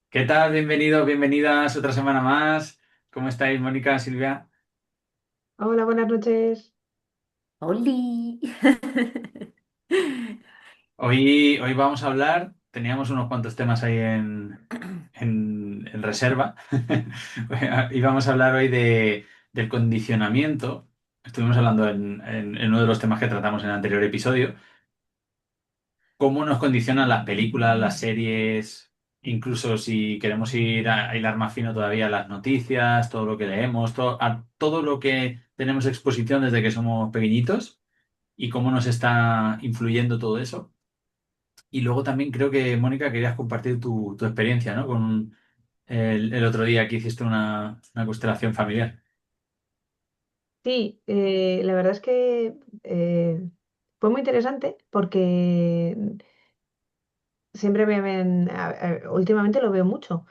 ¿Qué tal? Bienvenidos, bienvenidas otra semana más. ¿Cómo estáis, Mónica, Silvia? Hola, buenas noches. ¡Holi! Hoy vamos a hablar, teníamos unos cuantos temas ahí en reserva, y vamos a hablar hoy del condicionamiento. Estuvimos hablando en uno de los temas que tratamos en el anterior episodio, cómo nos condicionan las películas, las series, incluso si queremos ir a hilar más fino todavía, las noticias, todo lo que leemos, a todo lo que tenemos exposición desde que somos pequeñitos y cómo nos está influyendo todo eso. Y luego también creo que, Mónica, querías compartir tu experiencia, ¿no? Con el otro día que hiciste una constelación familiar. Sí, la verdad es que fue muy interesante porque siempre últimamente lo veo mucho.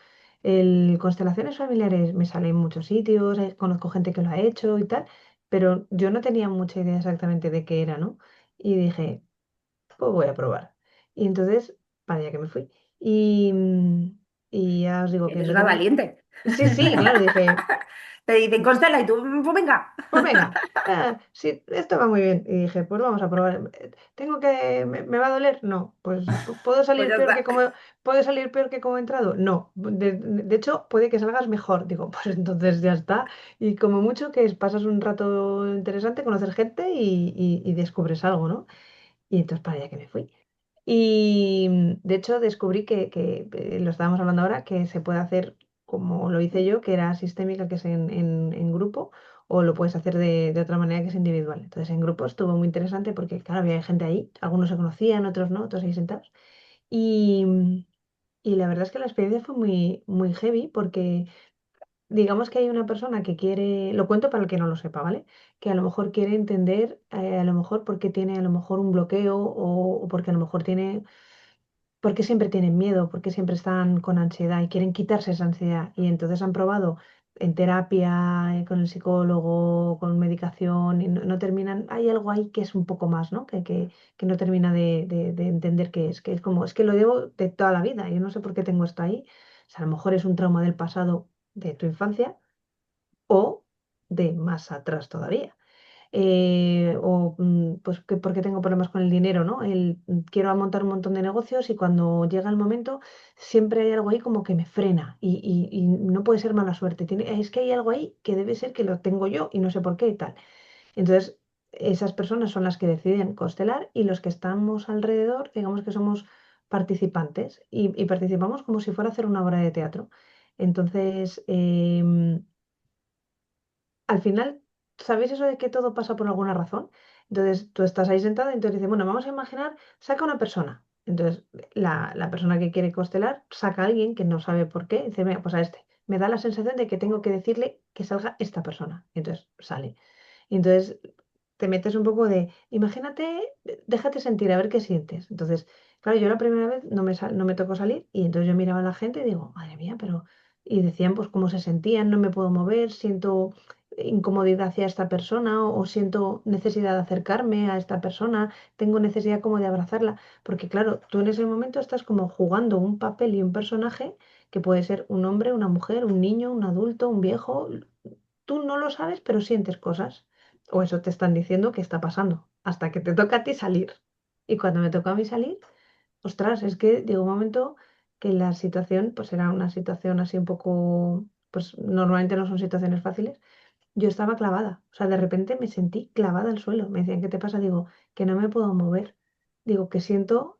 Constelaciones familiares me sale en muchos sitios, conozco gente que lo ha hecho y tal, pero yo no tenía mucha idea exactamente de qué era, ¿no? Y dije, pues voy a probar. Y entonces, vaya que me fui. Y, y ya os digo que Eres no una tengo... valiente. Sí, sí, claro, dije... Te dicen Constela y tú, pues venga. Pues venga, sí, esto va muy bien. Y dije, pues vamos a probar. ¿Me va a doler? No. Pues ¿puedo Pues salir ya peor que está. como, ¿puede salir peor que como he entrado? No. De hecho, puede que salgas mejor. Digo, pues entonces ya está. Y como mucho pasas un rato interesante, conocer gente y descubres algo, ¿no? Y entonces para allá que me fui. Y de hecho descubrí que lo estábamos hablando ahora, que se puede hacer como lo hice yo, que era sistémica, que es en grupo, o lo puedes hacer de otra manera, que es individual. Entonces en grupo estuvo muy interesante porque, claro, había gente ahí, algunos se conocían, otros no, todos ahí sentados. Y, y la verdad es que la experiencia fue muy, muy heavy porque digamos que hay una persona que quiere, lo cuento para el que no lo sepa, ¿vale? Que a lo mejor quiere entender, a lo mejor porque tiene a lo mejor un bloqueo o porque a lo mejor tiene porque siempre tienen miedo, porque siempre están con ansiedad y quieren quitarse esa ansiedad. Y entonces han probado en terapia, con el psicólogo, con medicación, y no terminan, hay algo ahí que es un poco más, ¿no? Que no termina de entender qué es, que es como, es que lo llevo de toda la vida, yo no sé por qué tengo esto ahí. O sea, a lo mejor es un trauma del pasado de tu infancia o de más atrás todavía pues que porque tengo problemas con el dinero, ¿no? Quiero montar un montón de negocios y cuando llega el momento siempre hay algo ahí como que me frena y no puede ser mala suerte. Es que hay algo ahí que debe ser que lo tengo yo y no sé por qué y tal. Entonces, esas personas son las que deciden constelar y los que estamos alrededor, digamos que somos participantes y participamos como si fuera a hacer una obra de teatro. Entonces, al final, ¿sabéis eso de que todo pasa por alguna razón? Entonces, tú estás ahí sentada y entonces dice, bueno, vamos a imaginar, saca una persona. Entonces, la persona que quiere constelar saca a alguien que no sabe por qué, y dice, mira, pues a este. Me da la sensación de que tengo que decirle que salga esta persona. Y entonces sale. Y entonces te metes un poco de, imagínate, déjate sentir, a ver qué sientes. Entonces, claro, yo la primera vez no me tocó salir y entonces yo miraba a la gente y digo, madre mía, pero... Y decían pues cómo se sentían, no me puedo mover, siento incomodidad hacia esta persona o siento necesidad de acercarme a esta persona, tengo necesidad como de abrazarla, porque claro, tú en ese momento estás como jugando un papel y un personaje que puede ser un hombre, una mujer, un niño, un adulto, un viejo, tú no lo sabes, pero sientes cosas, o eso te están diciendo que está pasando, hasta que te toca a ti salir. Y cuando me tocó a mí salir, ostras, es que llegó un momento que la situación, pues era una situación así un poco, pues normalmente no son situaciones fáciles, yo estaba clavada, o sea, de repente me sentí clavada al suelo. Me decían, ¿qué te pasa? Digo, que no me puedo mover. Digo, que siento,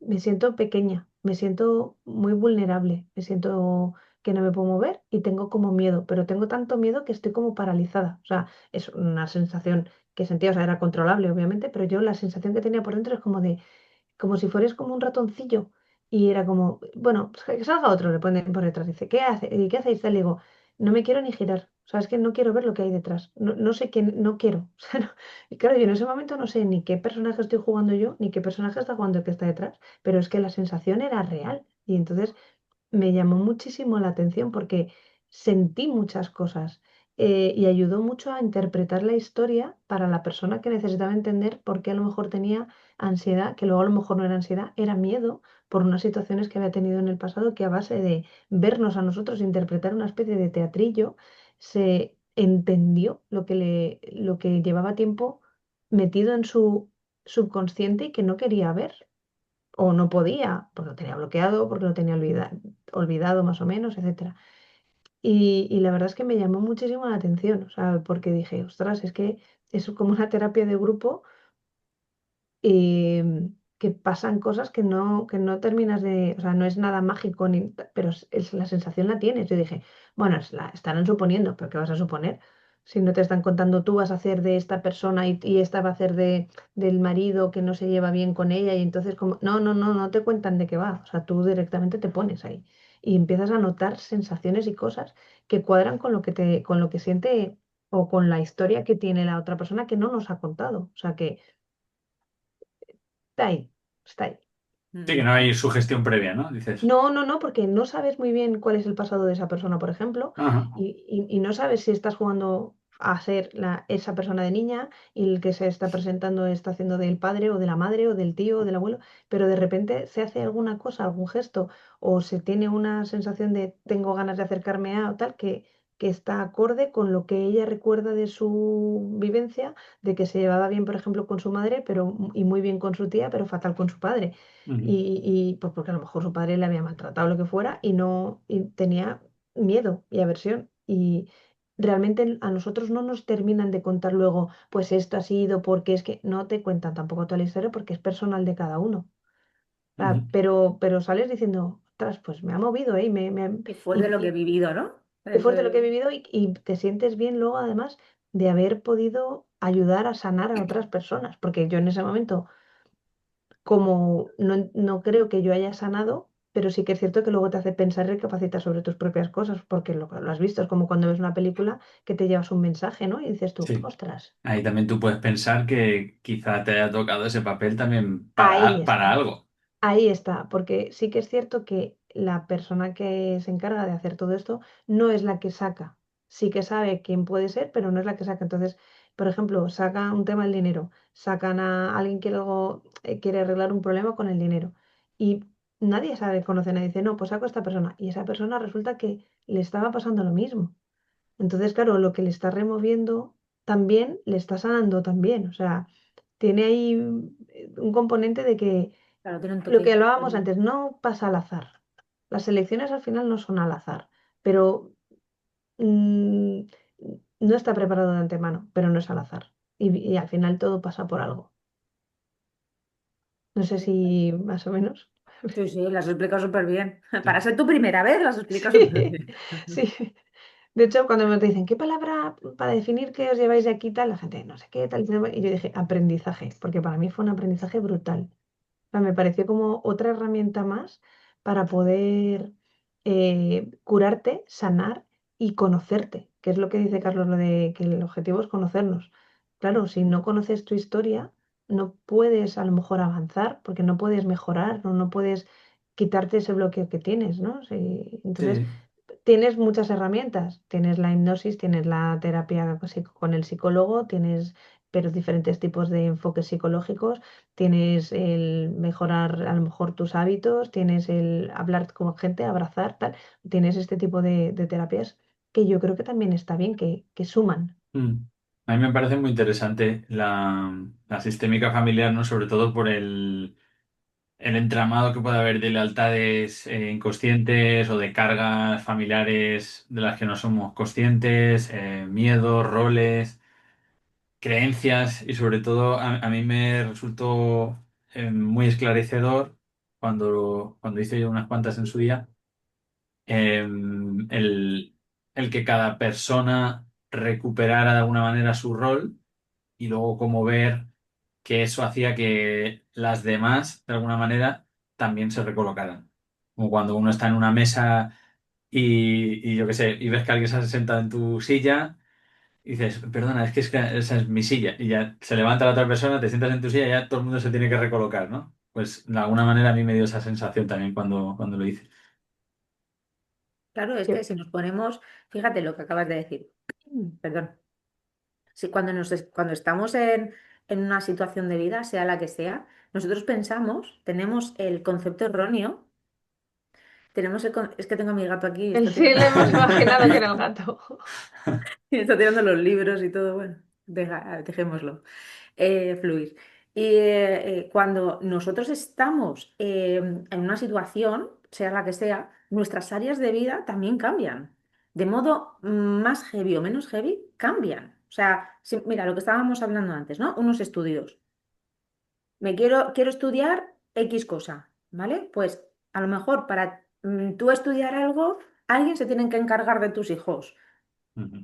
me siento pequeña, me siento muy vulnerable, me siento que no me puedo mover y tengo como miedo, pero tengo tanto miedo que estoy como paralizada. O sea, es una sensación que sentía, o sea, era controlable, obviamente, pero yo la sensación que tenía por dentro es como de como si fueras como un ratoncillo. Y era como, bueno, pues que salga otro, le ponen por detrás. Dice, ¿qué hace? ¿Y qué hacéis? Le digo, no me quiero ni girar. O sea, es que no quiero ver lo que hay detrás. No, no sé qué, no quiero. O sea, y claro, yo en ese momento no sé ni qué personaje estoy jugando yo, ni qué personaje está jugando el que está detrás, pero es que la sensación era real. Y entonces me llamó muchísimo la atención porque sentí muchas cosas. y ayudó mucho a interpretar la historia para la persona que necesitaba entender por qué a lo mejor tenía ansiedad, que luego a lo mejor no era ansiedad, era miedo por unas situaciones que había tenido en el pasado que a base de vernos a nosotros interpretar una especie de teatrillo, se entendió lo que llevaba tiempo metido en su subconsciente y que no quería ver o no podía, porque lo tenía bloqueado, porque lo tenía olvidado más o menos, etcétera. Y la verdad es que me llamó muchísimo la atención, o sea, porque dije, ostras, es que es como una terapia de grupo que pasan cosas que no terminas de, o sea, no es nada mágico, pero la sensación la tienes. Yo dije, bueno, estarán suponiendo, pero ¿qué vas a suponer? Si no te están contando tú vas a hacer de esta persona y esta va a hacer del marido que no se lleva bien con ella y entonces como, no, no, no, no te cuentan de qué va. O sea, tú directamente te pones ahí y empiezas a notar sensaciones y cosas que cuadran con lo que con lo que siente o con la historia que tiene la otra persona que no nos ha contado. O sea, que está ahí, está ahí. Sí, que no hay sugestión previa, ¿no? Dices. No, no, no, porque no sabes muy bien cuál es el pasado de esa persona, por ejemplo, Ajá. y no sabes si estás jugando a ser esa persona de niña y el que se está presentando está haciendo del padre o de la madre o del tío o del abuelo, pero de repente se hace alguna cosa, algún gesto o se tiene una sensación de tengo ganas de acercarme a o tal que está acorde con lo que ella recuerda de su vivencia, de que se llevaba bien, por ejemplo, con su madre, pero y muy bien con su tía, pero fatal con su padre Ujú, pues porque a lo mejor su padre le había maltratado o lo que fuera y no y tenía miedo y aversión y realmente a nosotros no nos terminan de contar luego pues esto ha sido porque es que no te cuentan tampoco toda la historia porque es personal de cada uno. ujú, Pero sales diciendo, ostras, pues me ha movido, ¿eh? Qué fuerte lo que he Y vivido, ¿no? qué Eso fuerte lo que he es- vivido y te sientes bien luego además de haber podido ayudar a sanar a otras personas, porque yo en ese momento como no creo que yo haya sanado, pero sí que es cierto que luego te hace pensar y recapacitar sobre tus propias cosas, porque lo has visto, es como cuando ves una película que te llevas un mensaje, ¿no? Y dices tú, sí. ostras, Ahí también tú puedes pensar que quizá te haya tocado ese papel también ahí para está. algo. Ahí está, porque sí que es cierto que la persona que se encarga de hacer todo esto no es la que saca. Sí que sabe quién puede ser, pero no es la que saca. Entonces, por ejemplo, saca un tema del dinero, sacan a alguien que luego quiere arreglar un problema con el dinero y nadie sabe, conoce a nadie, dice, no, pues saco a esta persona y esa persona resulta que le estaba pasando lo mismo. Entonces, claro, lo que le está removiendo también le está sanando también. O sea, tiene ahí un componente de que Claro, tiene un lo que toque. hablábamos antes, no pasa al azar. Las elecciones al final no son al azar, pero mm, no está preparado de antemano, pero no es al azar. Y al final todo pasa por algo. No sé si más o menos. Sí, sí, las has explicado súper bien. Para Sí. ser tu primera vez, las has explicado súper Sí, bien. sí. De hecho, cuando me dicen, ¿qué palabra para definir qué os lleváis de aquí tal? La gente, no sé qué tal. Y yo dije, aprendizaje, porque para mí fue un aprendizaje brutal. Sea, me pareció como otra herramienta más para poder curarte, sanar y conocerte, que es lo que dice Carlos, lo de que el objetivo es conocernos. Claro, si no conoces tu historia, no puedes a lo mejor avanzar, porque no puedes mejorar, no puedes quitarte ese bloqueo que tienes, ¿no? Entonces, Sí. tienes muchas herramientas. Tienes la hipnosis, tienes la terapia con el psicólogo, tienes pero diferentes tipos de enfoques psicológicos. Tienes el mejorar a lo mejor tus hábitos, tienes el hablar con gente, abrazar, tal. Tienes este tipo de terapias que yo creo que también está bien, que suman. Mm. A mí me parece muy interesante la sistémica familiar, ¿no? Sobre todo por el entramado que puede haber de lealtades inconscientes o de cargas familiares de las que no somos conscientes, miedos, roles, creencias y sobre todo a mí me resultó muy esclarecedor cuando hice yo unas cuantas en su día, el, el que cada persona recuperara de alguna manera su rol y luego como ver que eso hacía que las demás, de alguna manera, también se recolocaran. Como cuando uno está en una mesa y yo qué sé, y ves que alguien se ha sentado en tu silla y dices, perdona, es que esa es mi silla. Y ya se levanta la otra persona, te sientas en tu silla y ya todo el mundo se tiene que recolocar, ¿no? Pues de alguna manera a mí me dio esa sensación también cuando lo hice. Claro, es que Que- si nos ponemos, fíjate lo que acabas de decir, perdón, si cuando estamos en una situación de vida, sea la que sea, nosotros pensamos, tenemos el concepto erróneo, es que tengo a mi gato aquí y El está sí tirando, le hemos imaginado que era el gato. y está tirando los libros y todo, bueno, dejémoslo fluir. Y cuando nosotros estamos en una situación, sea la que sea, nuestras áreas de vida también cambian. De modo más heavy o menos heavy, cambian. O sea, mira, lo que estábamos hablando antes, ¿no? Unos estudios. Quiero estudiar X cosa, ¿vale? Pues a lo mejor para tú estudiar algo, alguien se tiene que encargar de tus hijos. Ujú,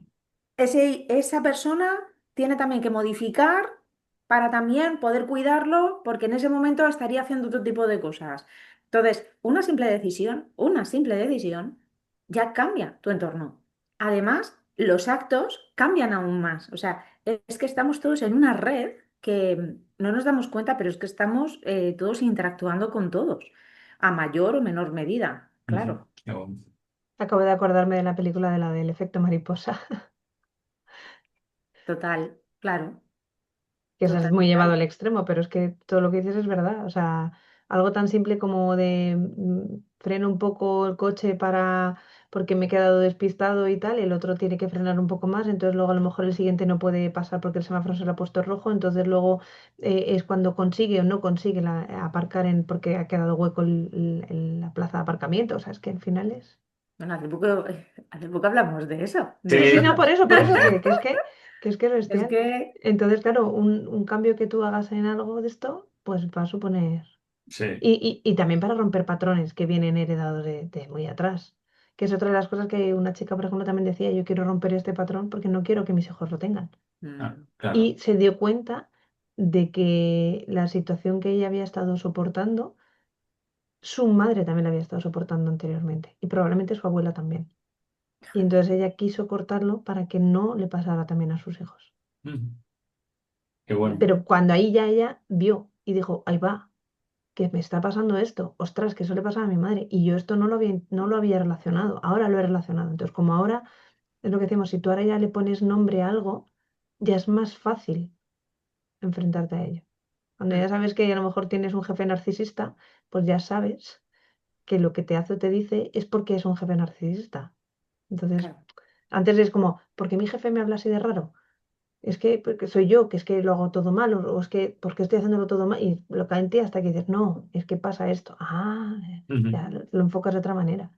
Esa persona tiene también que modificar para también poder cuidarlo, porque en ese momento estaría haciendo otro tipo de cosas. Entonces, una simple decisión, ya cambia tu entorno. Además, los actos cambian aún más. O sea, es que estamos todos en una red que no nos damos cuenta, pero es que estamos todos interactuando con todos, a mayor o menor medida, ujú. claro. Qué bueno. Acabo de acordarme de la película de la del efecto mariposa, Total, claro, que esa es total, muy llevado total. al extremo, pero es que todo lo que dices es verdad. O sea, algo tan simple como de freno un poco el coche para porque me he quedado despistado y tal, y el otro tiene que frenar un poco más, entonces luego a lo mejor el siguiente no puede pasar porque el semáforo se le ha puesto rojo, entonces luego es cuando consigue o no consigue aparcar porque ha quedado hueco en la plaza de aparcamiento. O sea, es que al final es... Bueno, hace poco hablamos de eso, de Sí, Sí, sí, no, vosotros. por eso, que es Es bestial. que, Entonces, claro, un cambio que tú hagas en algo de esto, pues va a suponer... sí. Y también para romper patrones que vienen heredados de muy atrás, que es otra de las cosas que una chica, por ejemplo, también decía, yo quiero romper este patrón porque no quiero que mis hijos lo tengan. Ah, mm, claro. Y se dio cuenta de que la situación que ella había estado soportando, su madre también la había estado soportando anteriormente y probablemente su abuela también. Y entonces ella quiso cortarlo para que no le pasara también a sus hijos. Ujú. Qué bueno. Pero cuando ahí ya ella vio y dijo, ahí va, que me está pasando esto, ostras, que eso le pasa a mi madre, y yo esto no lo había relacionado, ahora lo he relacionado. Entonces, como ahora, es lo que decimos, si tú ahora ya le pones nombre a algo, ya es más fácil enfrentarte a ello. Cuando ya mm, sabes que a lo mejor tienes un jefe narcisista, pues ya sabes que lo que te hace o te dice es porque es un jefe narcisista. Entonces, claro. antes es como, ¿por qué mi jefe me habla así de raro? Es que porque soy yo, que es que lo hago todo mal, o es que porque estoy haciéndolo todo mal, y lo cae en ti hasta que dices, no, es que pasa esto. Ah, Ujú. ya lo enfocas de otra manera.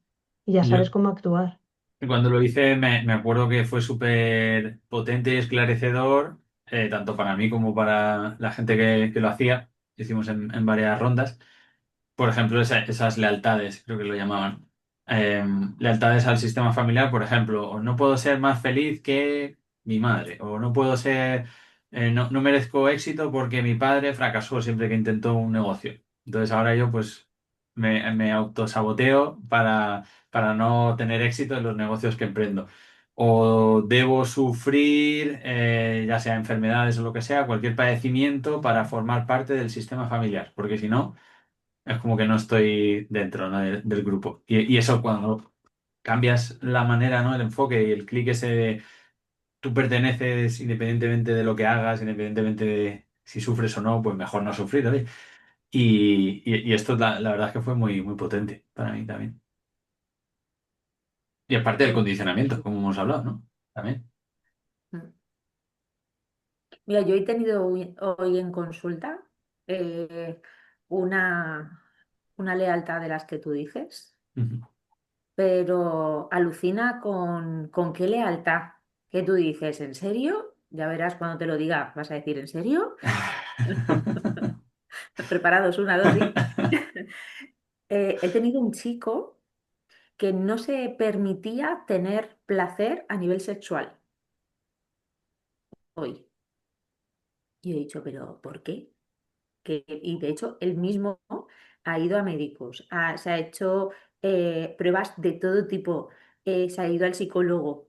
Y ya Yo sabes cómo actuar. cuando lo hice me acuerdo que fue súper potente y esclarecedor, tanto para mí como para la gente que lo hacía. Hicimos en varias rondas. Por ejemplo, esas lealtades, creo que lo llamaban. Lealtades al sistema familiar, por ejemplo, o no puedo ser más feliz que mi madre, o no puedo ser, no merezco éxito porque mi padre fracasó siempre que intentó un negocio. Entonces ahora yo pues me autosaboteo para no tener éxito en los negocios que emprendo. O debo sufrir, ya sea enfermedades o lo que sea, cualquier padecimiento para formar parte del sistema familiar, porque si no es como que no estoy dentro, ¿no? del grupo. Y eso cuando cambias la manera, ¿no? El enfoque y el clic ese de tú perteneces independientemente de lo que hagas, independientemente de si sufres o no, pues mejor no sufrir, ¿vale? Y esto la verdad es que fue muy, muy potente para mí también. Y aparte del condicionamiento, como hemos hablado, ¿no? También. Mm. Mira, yo he tenido hoy en consulta eh, una, una lealtad de las que tú dices, Ujú. pero alucina con qué lealtad que tú dices, ¿en serio? Ya verás cuando te lo diga, vas a decir, ¿en serio? Preparados, una, dos, y... he tenido un chico que no se permitía tener placer a nivel sexual hoy. Y he dicho, ¿pero por qué? Y de hecho, él mismo ha ido a médicos, se ha hecho pruebas de todo tipo, se ha ido al psicólogo.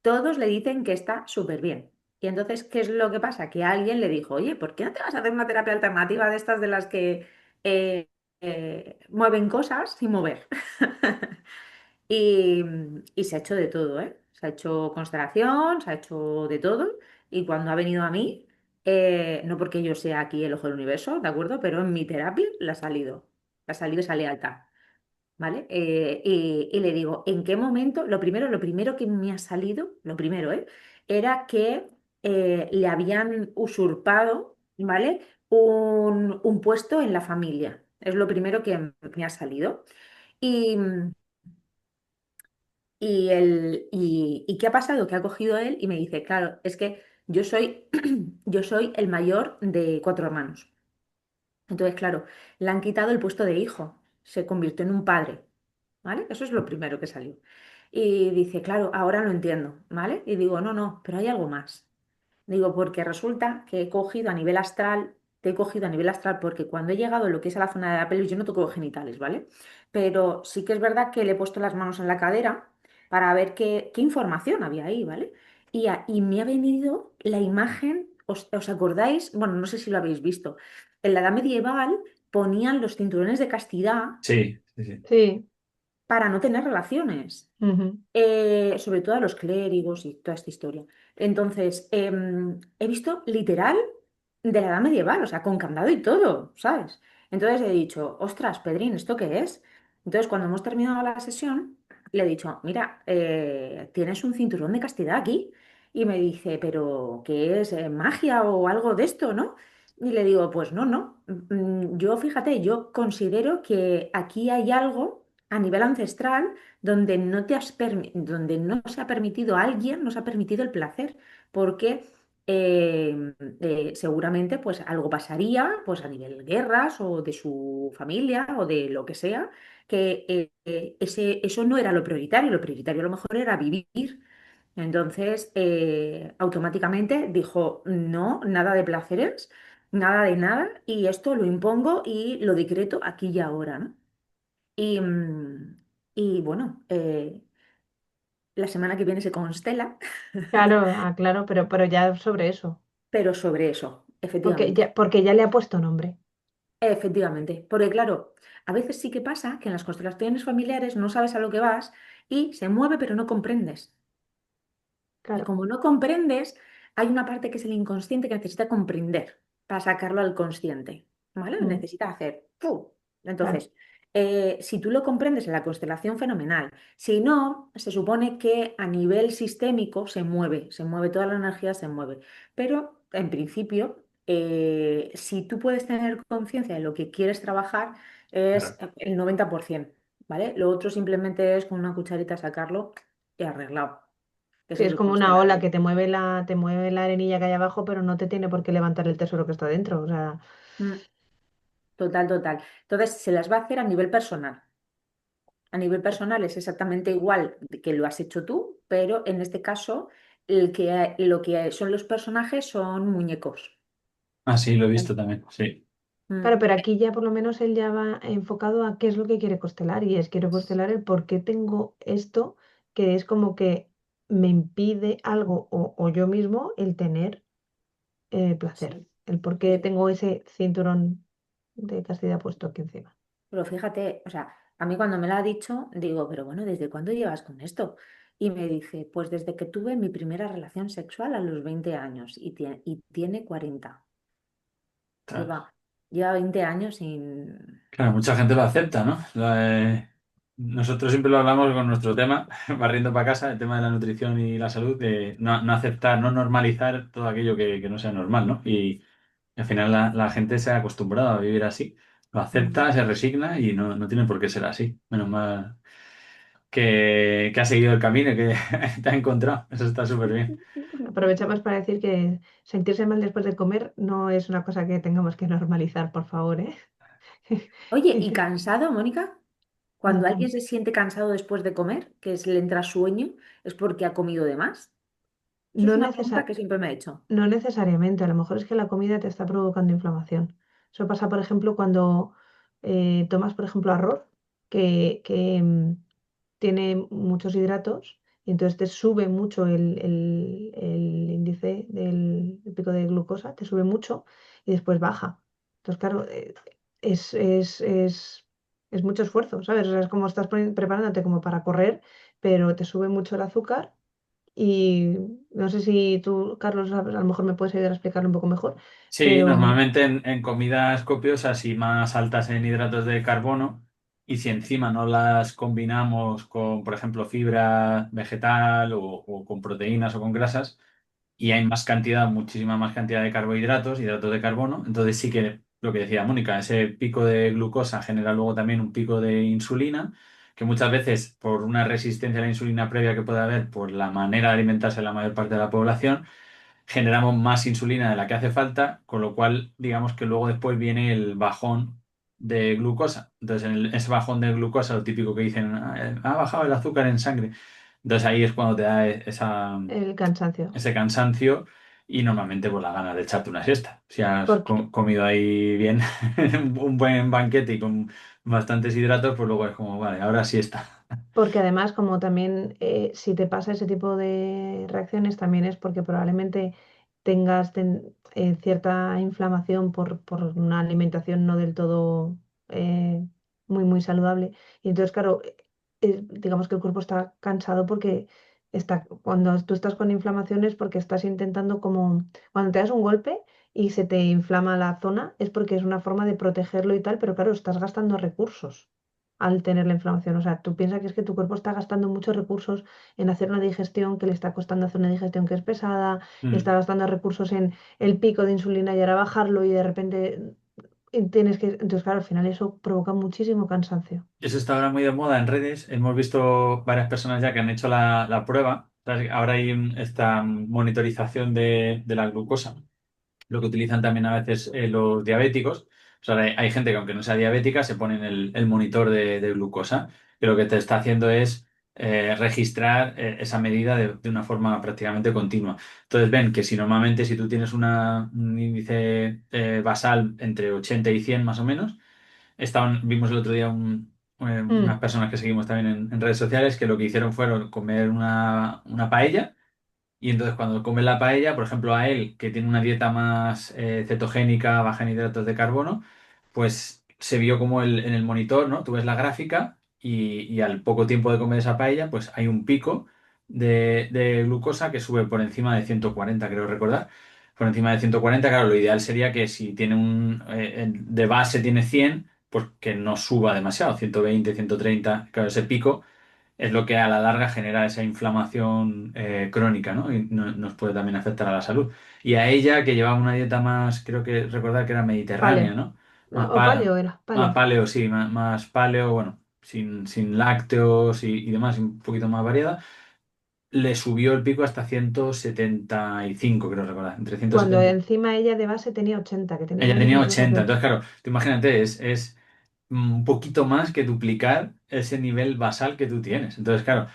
Todos le dicen que está súper bien. Y entonces, ¿qué es lo que pasa? Que alguien le dijo, oye, ¿por qué no te vas a hacer una terapia alternativa de estas de las que mueven cosas sin mover? Y, y se ha hecho de todo, ¿eh? Se ha hecho constelación, se ha hecho de todo. Y cuando ha venido a mí, no porque yo sea aquí el ojo del universo, ¿de acuerdo? Pero en mi terapia la ha salido. La ha salido y sale alta, ¿vale? Y le digo, ¿en qué momento? Lo primero que me ha salido, lo primero, ¿eh? Era que le habían usurpado, ¿vale? Un puesto en la familia. Es lo primero que me ha salido. Y, ¿y qué ha pasado? Que ha cogido él y me dice, claro, es que yo soy, yo soy el mayor de cuatro hermanos. Entonces, claro, le han quitado el puesto de hijo, se convirtió en un padre, ¿vale? Eso es lo primero que salió. Y dice, claro, ahora lo entiendo, ¿vale? Y digo, no, no, pero hay algo más. Digo, porque resulta que he cogido a nivel astral, te he cogido a nivel astral porque cuando he llegado a lo que es a la zona de la pelvis, yo no toco genitales, ¿vale? Pero sí que es verdad que le he puesto las manos en la cadera para ver qué información había ahí, ¿vale? Y me ha venido la imagen, ¿os acordáis? Bueno, no sé si lo habéis visto. En la edad medieval ponían los cinturones de castidad Sí, sí, sí. Sí. para no tener relaciones, Ujú. sobre todo a los clérigos y toda esta historia. Entonces, he visto literal de la edad medieval, o sea, con candado y todo, ¿sabes? Entonces he dicho, ostras, Pedrín, ¿esto qué es? Entonces, cuando hemos terminado la sesión, le he dicho, mira, tienes un cinturón de castidad aquí. Y me dice, ¿pero qué es? ¿Magia o algo de esto, no? Y le digo, pues no, no. Yo, fíjate, yo considero que aquí hay algo a nivel ancestral donde donde no se ha permitido a alguien, no se ha permitido el placer, porque seguramente pues algo pasaría pues a nivel guerras o de su familia o de lo que sea, que eso no era lo prioritario a lo mejor era vivir. Entonces, automáticamente dijo, no, nada de placeres, nada de nada, y esto lo impongo y lo decreto aquí y ahora, ¿no? Y, y bueno, la semana que viene se constela, Claro, ah, claro, pero ya sobre eso. pero sobre eso, efectivamente. Porque ya le ha puesto nombre. Efectivamente. Porque claro, a veces sí que pasa que en las constelaciones familiares no sabes a lo que vas y se mueve pero no comprendes. Y Claro. como no comprendes, hay una parte que es el inconsciente que necesita comprender para sacarlo al consciente, ¿vale? Mm, Necesita hacer ¡fu! claro. Entonces, si tú lo comprendes en la constelación, fenomenal. Si no, se supone que a nivel sistémico se mueve, toda la energía se mueve. Pero en principio, si tú puedes tener conciencia de lo que quieres trabajar, es Claro. el 90%, ¿vale? Lo otro simplemente es con una cucharita sacarlo y arreglado. Sí, Eso es es el como una ola constelador. que te mueve la arenilla que hay abajo, pero no te tiene por qué levantar el tesoro que está dentro. O sea, Mm, total, total. Entonces, se las va a hacer a nivel personal. A nivel personal es exactamente igual que lo has hecho tú, pero en este caso lo que son los personajes son muñecos. Ah, sí, lo he visto también, sí. Mm, claro, pero aquí ya por lo menos él ya va enfocado a qué es lo que quiere constelar. Y es quiero constelar el por qué tengo esto, que es como que me impide algo o yo mismo el tener placer. sí, El por qué sí. tengo ese cinturón de castidad puesto aquí encima. Pero fíjate, o sea, a mí cuando me lo ha dicho, digo, pero bueno, ¿desde cuándo llevas con esto? Y me dice, pues desde que tuve mi primera relación sexual a los 20 años y tiene 40. Ostras. Lleva 20 años sin... Claro, mucha gente lo acepta, ¿no? Nosotros siempre lo hablamos con nuestro tema, barriendo para casa, el tema de la nutrición y la salud, de no aceptar, no normalizar todo aquello que no sea normal, ¿no? Y al final la gente se ha acostumbrado a vivir así, lo Mm. acepta, se resigna y no tiene por qué ser así. Menos mal que has seguido el camino y que te ha encontrado. Eso está súper bien. Aprovechamos para decir que sentirse mal después de comer no es una cosa que tengamos que normalizar, por favor, ¿eh? Oye, ¿y cansado, Mónica? Cuando Mm, alguien se siente cansado después de comer, le entra sueño, es porque ha comido de más. Eso es No, una pregunta que siempre me he hecho. no necesariamente, a lo mejor es que la comida te está provocando inflamación. Eso pasa, por ejemplo, cuando tomas, por ejemplo, arroz, que tiene muchos hidratos y entonces te sube mucho el índice del pico de glucosa, te sube mucho y después baja. Entonces, claro, es es mucho esfuerzo, ¿sabes? O sea, es como estás preparándote como para correr, pero te sube mucho el azúcar y no sé si tú, Carlos, a lo mejor me puedes ayudar a explicarlo un poco mejor, Sí, pero normalmente en comidas copiosas y más altas en hidratos de carbono, y si encima no las combinamos con, por ejemplo, fibra vegetal o con proteínas o con grasas, y hay más cantidad, muchísima más cantidad de carbohidratos, hidratos de carbono, entonces sí que lo que decía Mónica, ese pico de glucosa genera luego también un pico de insulina, que muchas veces por una resistencia a la insulina previa que puede haber por la manera de alimentarse de la mayor parte de la población, generamos más insulina de la que hace falta, con lo cual digamos que luego después viene el bajón de glucosa. Entonces, ese bajón de glucosa, lo típico que dicen, ha bajado el azúcar en sangre. Entonces ahí es cuando te da el cansancio. ese cansancio y normalmente pues la ganas de echarte una siesta. Si has Porque, comido ahí bien un buen banquete y con bastantes hidratos, pues luego es como, vale, ahora siesta. porque además, como también si te pasa ese tipo de reacciones, también es porque probablemente tengas cierta inflamación por una alimentación no del todo eh, muy saludable. Y entonces, claro, digamos que el cuerpo está cansado porque cuando tú estás con inflamaciones, porque estás intentando como, cuando te das un golpe y se te inflama la zona, es porque es una forma de protegerlo y tal, pero claro, estás gastando recursos al tener la inflamación. O sea, tú piensas que es que tu cuerpo está gastando muchos recursos en hacer una digestión que le está costando hacer una digestión que es pesada, está Mm. gastando recursos en el pico de insulina y ahora bajarlo y de repente tienes que... Entonces, claro, al final eso provoca muchísimo cansancio. Eso está ahora muy de moda en redes. Hemos visto varias personas ya que han hecho la prueba. Ahora hay esta monitorización de la glucosa, lo que utilizan también a veces los diabéticos. O sea, hay gente que aunque no sea diabética se ponen el monitor de glucosa, que lo que te está haciendo es registrar esa medida de una forma prácticamente continua. Entonces ven que si normalmente si tú tienes un índice basal entre 80 y 100 más o menos, vimos el otro día unas Mm, personas que seguimos también en redes sociales que lo que hicieron fueron comer una paella y entonces cuando come la paella, por ejemplo, a él, que tiene una dieta más cetogénica, baja en hidratos de carbono, pues se vio como en el monitor, ¿no? Tú ves la gráfica y al poco tiempo de comer esa paella, pues hay un pico de glucosa que sube por encima de 140, creo recordar. Por encima de 140, claro, lo ideal sería que si tiene de base tiene 100, pues que no suba demasiado, 120, 130, claro, ese pico es lo que a la larga genera esa inflamación crónica, ¿no? Y nos puede también afectar a la salud. Y a ella, que llevaba una dieta más, creo que recordar que era paleo. mediterránea, ¿no? Más, O paleo era, más paleo. paleo, sí, más paleo, bueno, sin lácteos y demás, y un poquito más variada, le subió el pico hasta 175, creo recordar, entre Cuando 170. encima ella de base tenía 80, que tenía Ella menos tenía incluso 80, que... entonces claro, tú imagínate, es un poquito más que duplicar ese nivel basal que tú tienes. Entonces, claro,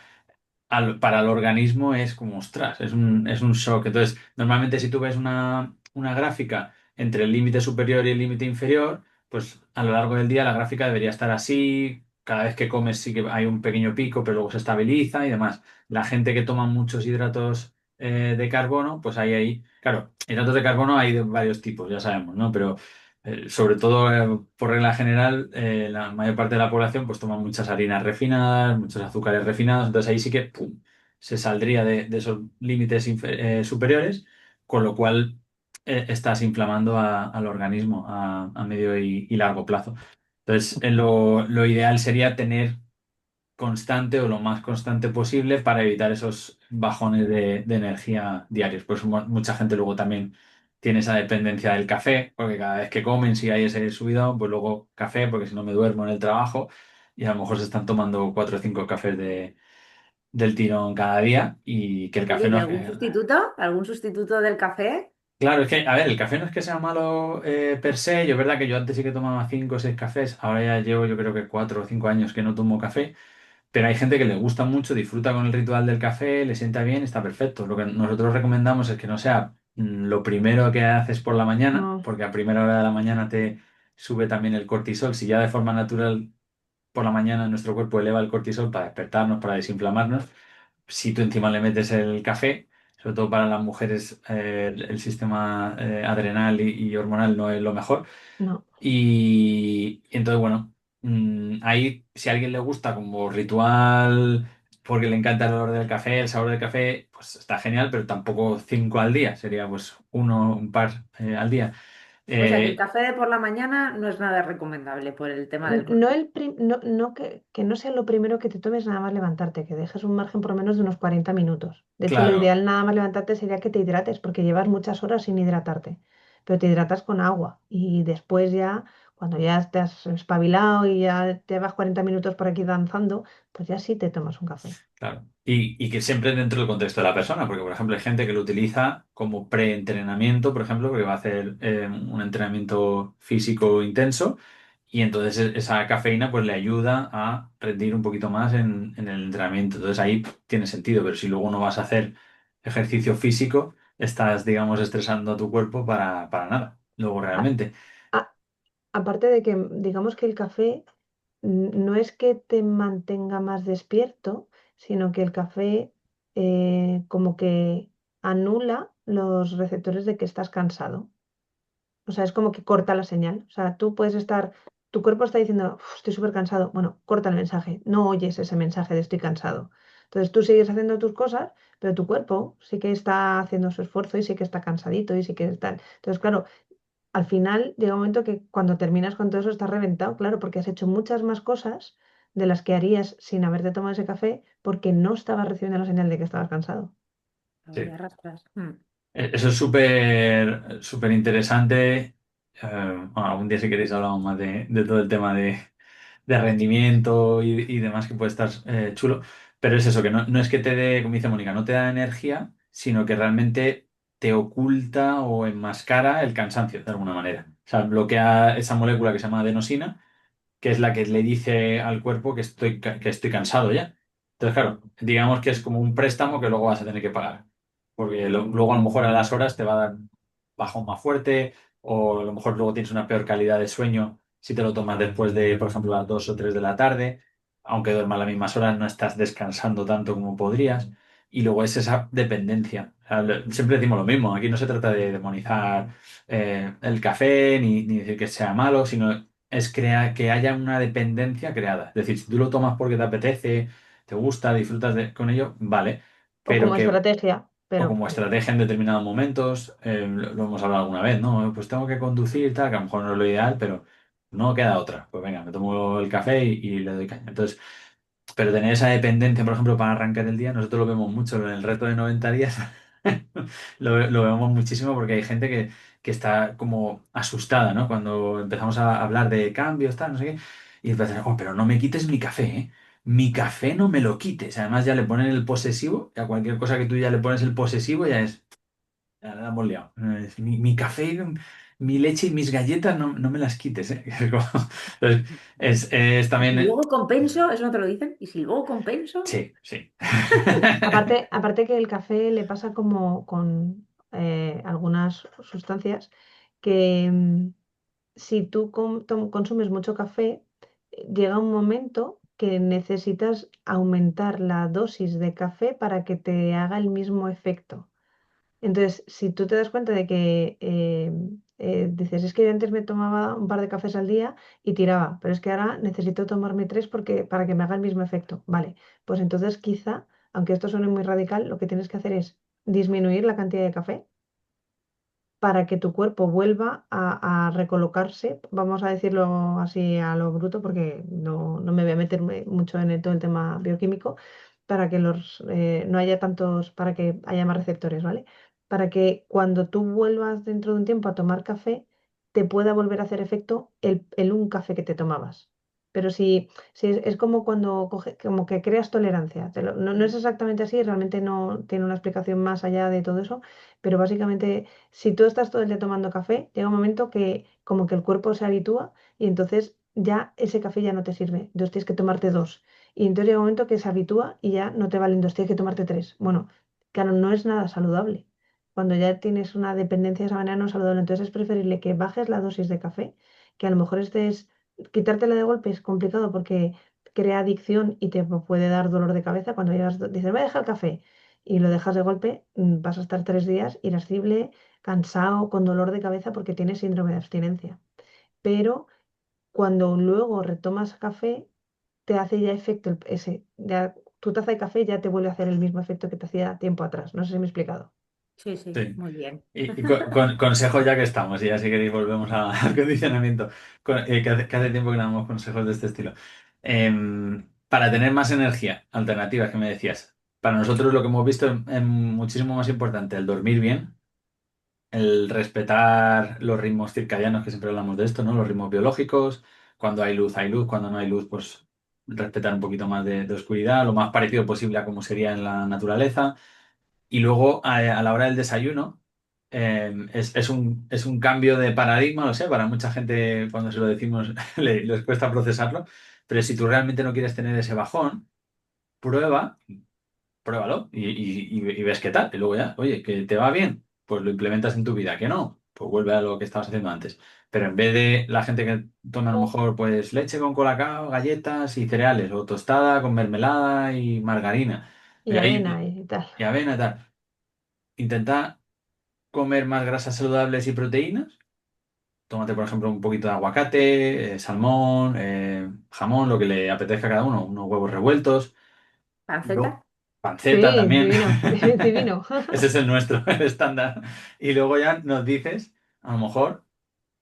para el organismo es como, ostras, es un shock. Entonces, normalmente si tú ves una gráfica entre el límite superior y el límite inferior, pues a lo largo del día la gráfica debería estar así. Cada vez que comes sí que hay un pequeño pico, pero luego se estabiliza y demás. La gente que toma muchos hidratos de carbono, pues ahí, claro, hidratos de carbono hay de varios tipos, ya sabemos, ¿no? Pero sobre todo, por regla general, la mayor parte de la población pues toma muchas harinas refinadas, muchos azúcares refinados, entonces ahí sí que ¡pum! Se saldría de esos límites superiores, con lo cual estás inflamando al organismo a medio y largo plazo. Entonces, lo ideal sería tener constante o lo más constante posible para evitar esos bajones de energía diarios. Pues mucha gente luego también tiene esa dependencia del café, porque cada vez que comen, si hay ese subidón, pues luego café, porque si no me duermo en el trabajo y a lo mejor se están tomando 4 o 5 cafés del tirón cada día y que el café Oye, ¿y no es algún que... sustituto? ¿Algún sustituto del café? Claro, es que, a ver, el café no es que sea malo per se. Yo es verdad que yo antes sí que tomaba 5 o 6 cafés, ahora ya llevo yo creo que 4 o 5 años que no tomo café. Pero hay gente que le gusta mucho, disfruta con el ritual del café, le sienta bien, está perfecto. Lo que nosotros recomendamos es que no sea lo primero que haces por la mañana, No, porque a primera hora de la mañana te sube también el cortisol. Si ya de forma natural por la mañana nuestro cuerpo eleva el cortisol para despertarnos, para desinflamarnos, si tú encima le metes el café, sobre todo para las mujeres, el sistema adrenal y hormonal no es lo mejor. no. Y entonces, bueno. Ahí, si a alguien le gusta como ritual, porque le encanta el olor del café, el sabor del café, pues está genial, pero tampoco 5 al día, sería pues uno, un par al día. O sea que el Eh, café de por la mañana no es nada recomendable por el tema del No, colesterol. no que no sea lo primero que te tomes nada más levantarte, que dejes un margen por lo menos de unos 40 minutos. De hecho, lo claro, ideal nada más levantarte sería que te hidrates, porque llevas muchas horas sin hidratarte, pero te hidratas con agua y después ya, cuando ya te has espabilado y ya te vas 40 minutos por aquí danzando, pues ya sí te tomas un café. claro. Y que siempre dentro del contexto de la persona, porque por ejemplo hay gente que lo utiliza como preentrenamiento, por ejemplo, porque va a hacer un entrenamiento físico intenso y entonces esa cafeína pues le ayuda a rendir un poquito más en el entrenamiento. Entonces ahí tiene sentido, pero si luego no vas a hacer ejercicio físico, estás, digamos, estresando a tu cuerpo para nada, luego A- realmente. a- Aparte de que, digamos que el café no es que te mantenga más despierto, sino que el café como que anula los receptores de que estás cansado. O sea, es como que corta la señal. O sea, tú puedes estar, tu cuerpo está diciendo, "Uf, estoy súper cansado". Bueno, corta el mensaje. No oyes ese mensaje de estoy cansado. Entonces tú sigues haciendo tus cosas, pero tu cuerpo sí que está haciendo su esfuerzo y sí que está cansadito y sí que está. Entonces, claro, al final llega un momento que cuando terminas con todo eso estás reventado, claro, porque has hecho muchas más cosas de las que harías sin haberte tomado ese café porque no estabas recibiendo la señal de que estabas cansado. Ahí arrastras. Eso es súper súper interesante. Bueno, algún día si queréis hablamos más de todo el tema de rendimiento y demás que puede estar chulo. Pero es eso, que no es que te dé, como dice Mónica, no te da energía, sino que realmente te oculta o enmascara el cansancio de alguna manera. O sea, bloquea esa molécula que se llama adenosina, que es la que le dice al cuerpo que estoy cansado ya. Entonces, claro, digamos que es como un préstamo que luego vas a tener que pagar. Porque luego a lo mejor a las horas te va a dar un bajón más fuerte o a lo mejor luego tienes una peor calidad de sueño si te lo tomas después de, por ejemplo, las 2 o 3 de la tarde. Aunque duermas las mismas horas, no estás descansando tanto como podrías. Y luego es esa dependencia. O sea, siempre decimos lo mismo. Aquí no se trata de demonizar el café ni decir que sea malo, sino es que haya una dependencia creada. Es decir, si tú lo tomas porque te apetece, te gusta, disfrutas con ello, vale, O pero como que, estrategia, o pero como estrategia en determinados momentos, lo hemos hablado alguna vez, ¿no? Pues tengo que conducir, tal, que a lo mejor no es lo ideal, pero no queda otra. Pues venga, me tomo el café y le doy caña. Entonces, pero tener esa dependencia, por ejemplo, para arrancar el día, nosotros lo vemos mucho en el reto de 90 días. Lo vemos muchísimo porque hay gente que está como asustada, ¿no? Cuando empezamos a hablar de cambios, tal, no sé qué, y empiezan, oh, pero no me quites mi café, ¿eh? Mi café no me lo quites. Además, ya le ponen el posesivo, y a cualquier cosa que tú ya le pones el posesivo, ya es. Ya la hemos liado. Mi café, mi leche y mis galletas no me las quites, ¿eh? Entonces, es Y si también. luego compenso, eso no te lo dicen, y si luego compenso, Sí, sí. aparte que el café le pasa como con algunas sustancias que si tú consumes mucho café, llega un momento que necesitas aumentar la dosis de café para que te haga el mismo efecto. Entonces, si tú te das cuenta de que dices, es que yo antes me tomaba un par de cafés al día y tiraba, pero es que ahora necesito tomarme tres porque, para que me haga el mismo efecto. Vale, pues entonces quizá, aunque esto suene muy radical, lo que tienes que hacer es disminuir la cantidad de café para que tu cuerpo vuelva a recolocarse, vamos a decirlo así a lo bruto, porque no me voy a meterme mucho en todo el tema bioquímico, para que no haya tantos, para que haya más receptores, ¿vale? Para que cuando tú vuelvas dentro de un tiempo a tomar café, te pueda volver a hacer efecto el un café que te tomabas. Pero si es como cuando como que creas tolerancia. No es exactamente así, realmente no tiene una explicación más allá de todo eso, pero básicamente si tú estás todo el día tomando café, llega un momento que como que el cuerpo se habitúa y entonces ya ese café ya no te sirve. Entonces tienes que tomarte dos. Y entonces llega un momento que se habitúa y ya no te valen dos, tienes que tomarte tres. Bueno, claro, no es nada saludable. Cuando ya tienes una dependencia de esa manera no es saludable. Entonces es preferible que bajes la dosis de café, que a lo mejor quitártela de golpe es complicado porque crea adicción y te puede dar dolor de cabeza cuando dices, voy a dejar el café y lo dejas de golpe, vas a estar 3 días irascible, cansado, con dolor de cabeza porque tienes síndrome de abstinencia. Pero cuando luego retomas café, te hace ya efecto ese, ya tu taza de café ya te vuelve a hacer el mismo efecto que te hacía tiempo atrás. No sé si me he explicado. Sí, sí, Sí. muy bien. Y consejos ya que estamos, y ya si queréis volvemos al condicionamiento, que hace tiempo que no damos consejos de este estilo. Para tener más energía, alternativas que me decías, para nosotros lo que hemos visto es muchísimo más importante el dormir bien, el respetar los ritmos circadianos, que siempre hablamos de esto, ¿no? Los ritmos biológicos, cuando hay luz, cuando no hay luz, pues respetar un poquito más de oscuridad, lo más parecido posible a como sería en la naturaleza. Y luego, a la hora del desayuno, es un cambio de paradigma, lo sé, para mucha gente cuando se lo decimos les cuesta procesarlo, pero si tú realmente no quieres tener ese bajón, prueba, pruébalo y ves qué tal. Y luego ya, oye, que te va bien, pues lo implementas en tu vida, que no, pues vuelve a lo que estabas haciendo antes. Pero en vez de la gente que toma a lo mejor pues leche con colacao, galletas y cereales, o tostada con mermelada y margarina, Y avena y tal. y avena y tal. Intenta comer más grasas saludables y proteínas. Tómate, por ejemplo, un poquito de aguacate, salmón, jamón, lo que le apetezca a cada uno, unos huevos revueltos, ¿Panceta? luego panceta Sí, también. divino, divino. Ese es el nuestro, el estándar. Y luego ya nos dices, a lo mejor,